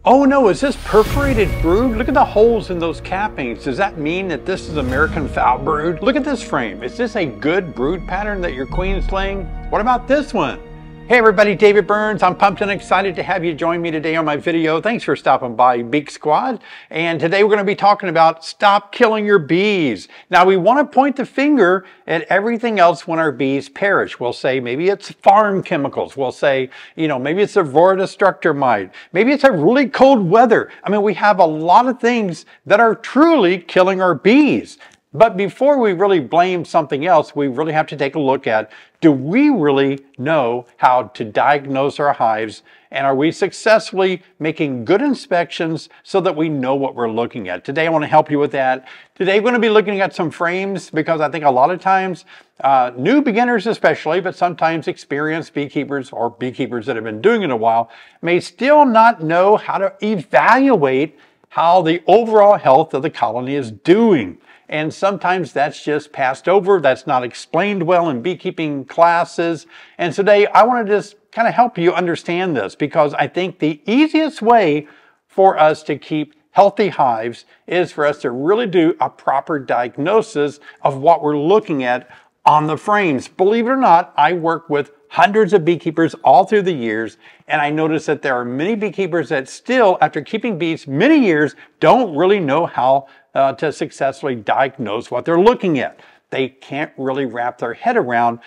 Oh no, is this perforated brood? Look at the holes in those cappings. Does that mean that this is American fowl brood? Look at this frame. Is this a good brood pattern that your queen's laying? What about this one? Hey everybody, David Burns. I'm pumped and excited to have you join me today on my video. Thanks for stopping by, Beak Squad. And today we're going to be talking about stop killing your bees. Now we want to point the finger at everything else when our bees perish. We'll say maybe it's farm chemicals. We'll say, maybe it's a Aurora destructor mite. Maybe it's a really cold weather. I mean, we have a lot of things that are truly killing our bees. But before we really blame something else, we really have to take a look at, do we really know how to diagnose our hives? And are we successfully making good inspections so that we know what we're looking at? Today, I want to help you with that. Today, we're going to be looking at some frames because I think a lot of times, new beginners especially, but sometimes experienced beekeepers or beekeepers that have been doing it a while, may still not know how to evaluate how the overall health of the colony is doing. And sometimes that's just passed over. That's not explained well in beekeeping classes. And today I want to just kind of help you understand this because I think the easiest way for us to keep healthy hives is for us to really do a proper diagnosis of what we're looking at on the frames. Believe it or not, I work with hundreds of beekeepers all through the years, and I notice that there are many beekeepers that still, after keeping bees many years, don't really know how to successfully diagnose what they're looking at. They can't really wrap their head around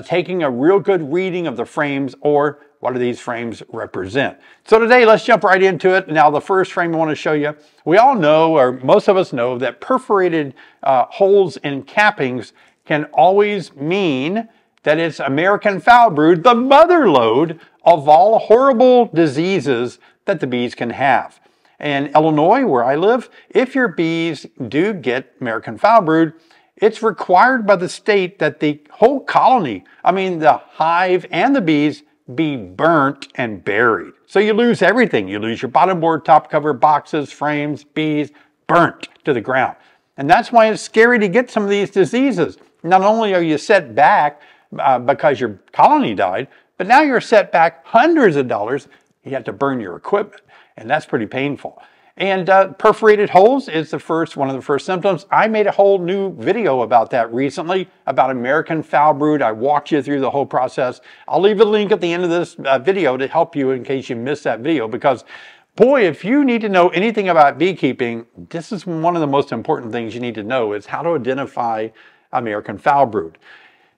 taking a real good reading of the frames or what do these frames represent. So today, let's jump right into it. Now, the first frame I want to show you, we all know, or most of us know, that perforated holes in cappings can always mean that it's American foul brood, the mother lode of all horrible diseases that the bees can have. In Illinois, where I live, if your bees do get American foul brood, it's required by the state that the whole colony, I mean the hive and the bees, be burnt and buried. So you lose everything. You lose your bottom board, top cover, boxes, frames, bees, burnt to the ground. And that's why it's scary to get some of these diseases. Not only are you set back because your colony died, but now you're set back hundreds of dollars. You have to burn your equipment. And that's pretty painful. And perforated holes is one of the first symptoms. I made a whole new video about that recently, about American foul brood. I walked you through the whole process. I'll leave a link at the end of this video to help you in case you missed that video, because boy, if you need to know anything about beekeeping, this is one of the most important things you need to know, is how to identify American foul brood.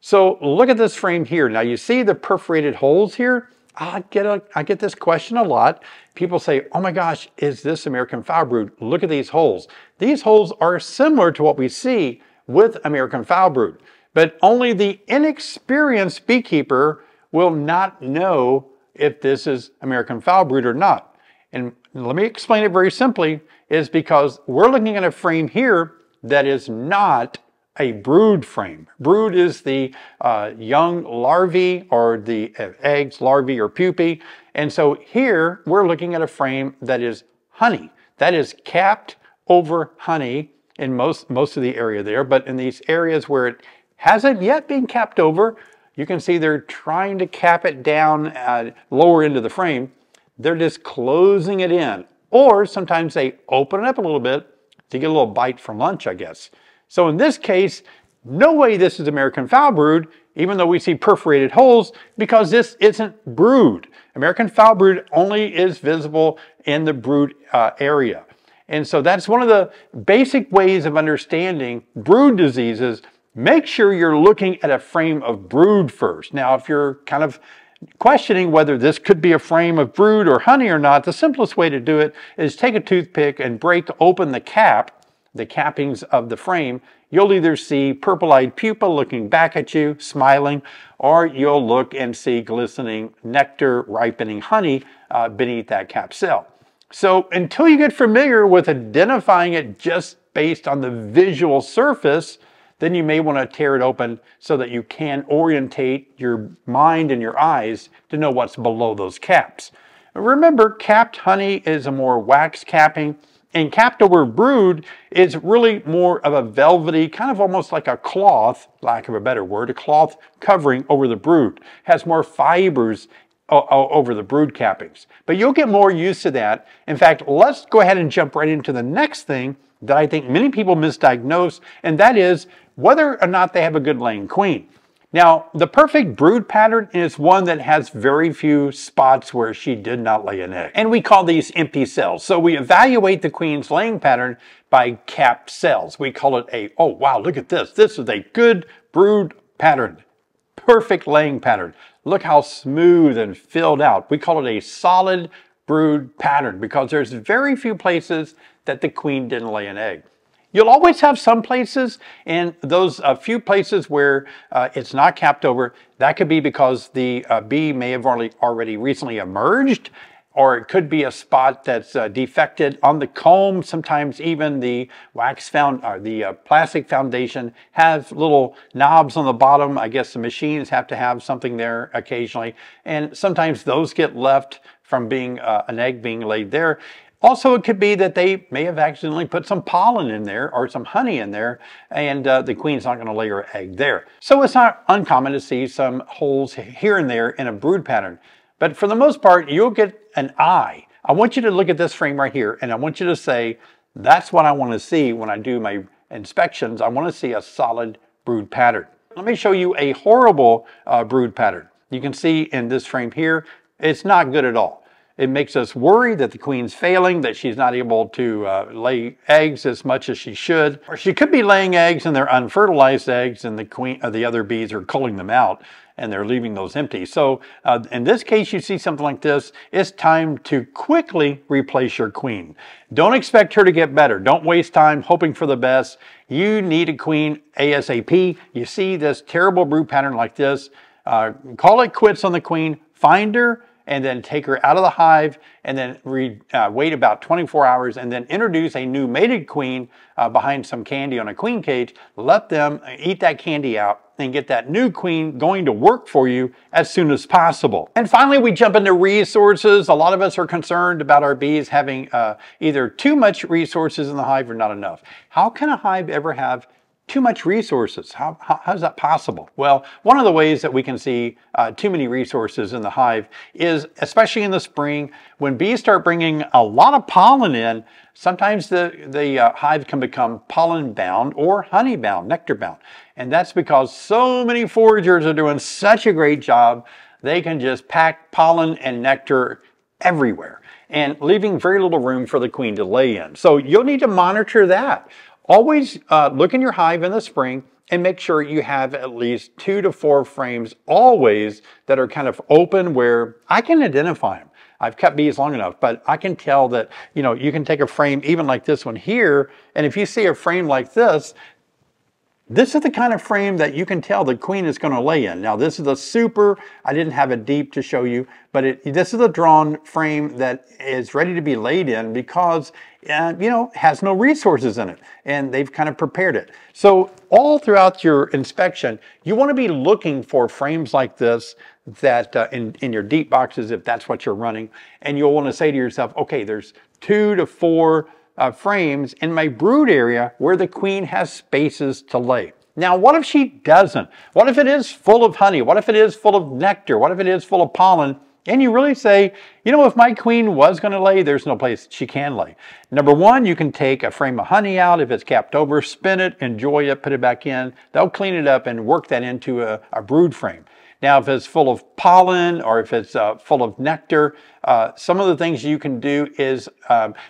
So look at this frame here. Now you see the perforated holes here? I get this question a lot. People say, oh my gosh, is this American foul brood? Look at these holes. These holes are similar to what we see with American foul brood, but only the inexperienced beekeeper will not know if this is American foul brood or not. And let me explain it very simply, is because we're looking at a frame here that is not a brood frame. Brood is the young larvae or the eggs, larvae or pupae. And so here we're looking at a frame that is honey. That is capped over honey in most of the area there. But in these areas where it hasn't yet been capped over, you can see they're trying to cap it down lower into the frame. They're just closing it in. Or sometimes they open it up a little bit to get a little bite from lunch, I guess. So in this case, no way this is American foul brood, even though we see perforated holes, because this isn't brood. American foul brood only is visible in the brood area. And so that's one of the basic ways of understanding brood diseases. Make sure you're looking at a frame of brood first. Now, if you're kind of questioning whether this could be a frame of brood or honey or not, the simplest way to do it is take a toothpick and break open the cappings of the frame. You'll either see purple-eyed pupa looking back at you, smiling, or you'll look and see glistening nectar, ripening honey beneath that cap cell. So until you get familiar with identifying it just based on the visual surface, then you may want to tear it open so that you can orientate your mind and your eyes to know what's below those caps. Remember, capped honey is a more wax capping. And capped over brood is really more of a velvety, kind of almost like a cloth, lack of a better word, a cloth covering over the brood. Has more fibers over the brood cappings. But you'll get more used to that. In fact, let's go ahead and jump right into the next thing that I think many people misdiagnose, and that is whether or not they have a good laying queen. Now, the perfect brood pattern is one that has very few spots where she did not lay an egg. And we call these empty cells. So we evaluate the queen's laying pattern by capped cells. We call it a, oh wow, look at this. This is a good brood pattern. Perfect laying pattern. Look how smooth and filled out. We call it a solid brood pattern because there's very few places that the queen didn't lay an egg. You'll always have some places, and those few places where it's not capped over, that could be because the bee may have already recently emerged, or it could be a spot that's defected on the comb. Sometimes even the plastic foundation has little knobs on the bottom. I guess the machines have to have something there occasionally, and sometimes those get left from being an egg being laid there. Also, it could be that they may have accidentally put some pollen in there or some honey in there, and the queen's not going to lay her egg there. So it's not uncommon to see some holes here and there in a brood pattern. But for the most part, you'll get an eye. I want you to look at this frame right here, and I want you to say, that's what I want to see when I do my inspections. I want to see a solid brood pattern. Let me show you a horrible brood pattern. You can see in this frame here, it's not good at all. It makes us worry that the queen's failing, that she's not able to lay eggs as much as she should. Or she could be laying eggs and they're unfertilized eggs, and the other bees are culling them out and they're leaving those empty. So in this case, you see something like this, it's time to quickly replace your queen. Don't expect her to get better. Don't waste time hoping for the best. You need a queen ASAP. You see this terrible brood pattern like this, call it quits on the queen, find her, and then take her out of the hive, and then wait about 24 hours, and then introduce a new mated queen behind some candy on a queen cage. Let them eat that candy out and get that new queen going to work for you as soon as possible. And finally, we jump into resources. A lot of us are concerned about our bees having either too much resources in the hive or not enough. How can a hive ever have too much resources? How's that possible? Well, one of the ways that we can see too many resources in the hive is, especially in the spring, when bees start bringing a lot of pollen in, sometimes the hive can become pollen bound or honey bound, nectar bound. And that's because so many foragers are doing such a great job, they can just pack pollen and nectar everywhere and leaving very little room for the queen to lay in. So you'll need to monitor that. Always look in your hive in the spring and make sure you have at least 2 to 4 frames always that are kind of open where I can identify them. I've kept bees long enough, but I can tell that, you know, you can take a frame even like this one here, and if you see a frame like this is the kind of frame that you can tell the queen is going to lay in. Now, this is a super, I didn't have it deep to show you, but this is a drawn frame that is ready to be laid in because, you know, has no resources in it, and they've kind of prepared it. So all throughout your inspection, you want to be looking for frames like this that in your deep boxes, if that's what you're running, and you'll want to say to yourself, okay, there's 2 to 4 frames in my brood area where the queen has spaces to lay. Now, what if she doesn't? What if it is full of honey? What if it is full of nectar? What if it is full of pollen? And you really say, you know, if my queen was going to lay, there's no place she can lay. Number one, you can take a frame of honey out. If it's capped over, spin it, enjoy it, put it back in. They'll clean it up and work that into a brood frame. Now, if it's full of pollen or if it's full of nectar, some of the things you can do is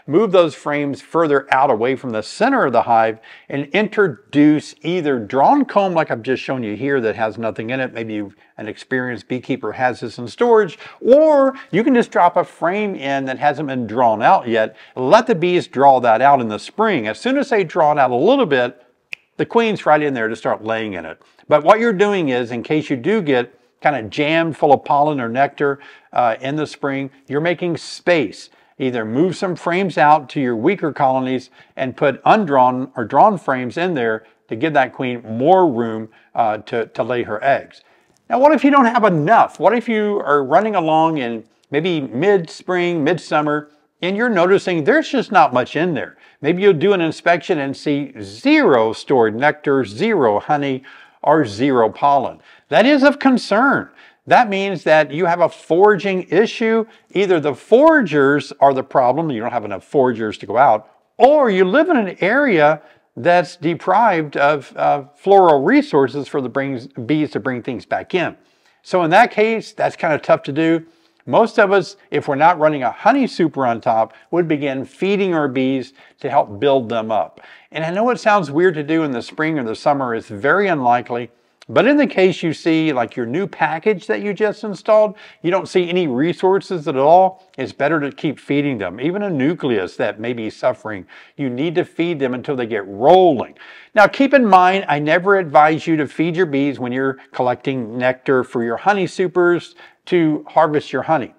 move those frames further out away from the center of the hive and introduce either drawn comb like I've just shown you here that has nothing in it. Maybe an experienced beekeeper has this in storage, or you can just drop a frame in that hasn't been drawn out yet. Let the bees draw that out in the spring. As soon as they draw it out a little bit, the queen's right in there to start laying in it. But what you're doing is, in case you do get kind of jammed full of pollen or nectar in the spring, you're making space. Either move some frames out to your weaker colonies and put undrawn or drawn frames in there to give that queen more room to lay her eggs. Now, what if you don't have enough? What if you are running along in maybe mid-spring, mid-summer, and you're noticing there's just not much in there? Maybe you'll do an inspection and see 0 stored nectar, 0 honey, or 0 pollen. That is of concern. that means that you have a foraging issue. Either the foragers are the problem, you don't have enough foragers to go out, or you live in an area that's deprived of floral resources for the bees to bring things back in. So in that case, that's kind of tough to do. Most of us, if we're not running a honey super on top, would begin feeding our bees to help build them up. And I know it sounds weird to do in the spring or the summer, it's very unlikely. But in the case you see like your new package that you just installed, you don't see any resources at all, it's better to keep feeding them. Even a nucleus that may be suffering, you need to feed them until they get rolling. Now keep in mind, I never advise you to feed your bees when you're collecting nectar for your honey supers to harvest your honey.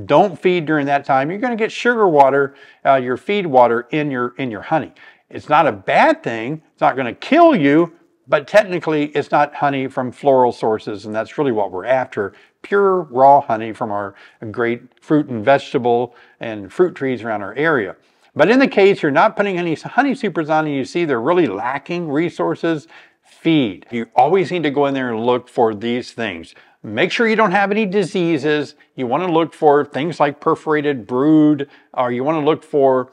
Don't feed during that time. You're going to get sugar water, your feed water in your honey. It's not a bad thing. It's not going to kill you. But technically, it's not honey from floral sources, and that's really what we're after. Pure, raw honey from our great fruit and vegetable and fruit trees around our area. But in the case you're not putting any honey supers on and you see they're really lacking resources, feed. You always need to go in there and look for these things. Make sure you don't have any diseases. You want to look for things like perforated brood, or you want to look for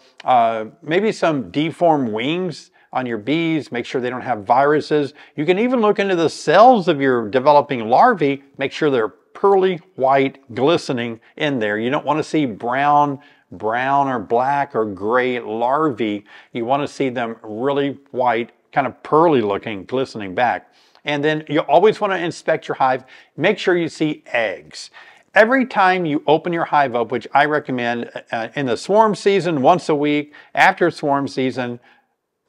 maybe some deformed wings on your bees. Make sure they don't have viruses. You can even look into the cells of your developing larvae. Make sure they're pearly white, glistening in there. You don't want to see brown or black or gray larvae. You want to see them really white, kind of pearly looking, glistening back. And then you always want to inspect your hive. Make sure you see eggs. Every time you open your hive up, which I recommend in the swarm season once a week, after swarm season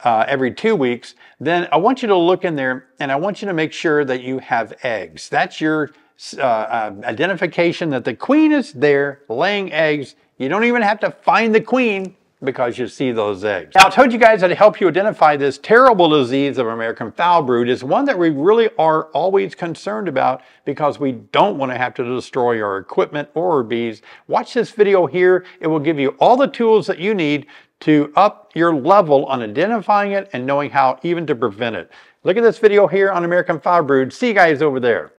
every 2 weeks, then I want you to look in there and I want you to make sure that you have eggs. That's your identification that the queen is there laying eggs. You don't even have to find the queen because you see those eggs. Now, I told you guys that to help you identify this terrible disease of American foul brood is one that we really are always concerned about because we don't want to have to destroy our equipment or our bees. Watch this video here. It will give you all the tools that you need to up your level on identifying it and knowing how even to prevent it. Look at this video here on American foul brood. See you guys over there.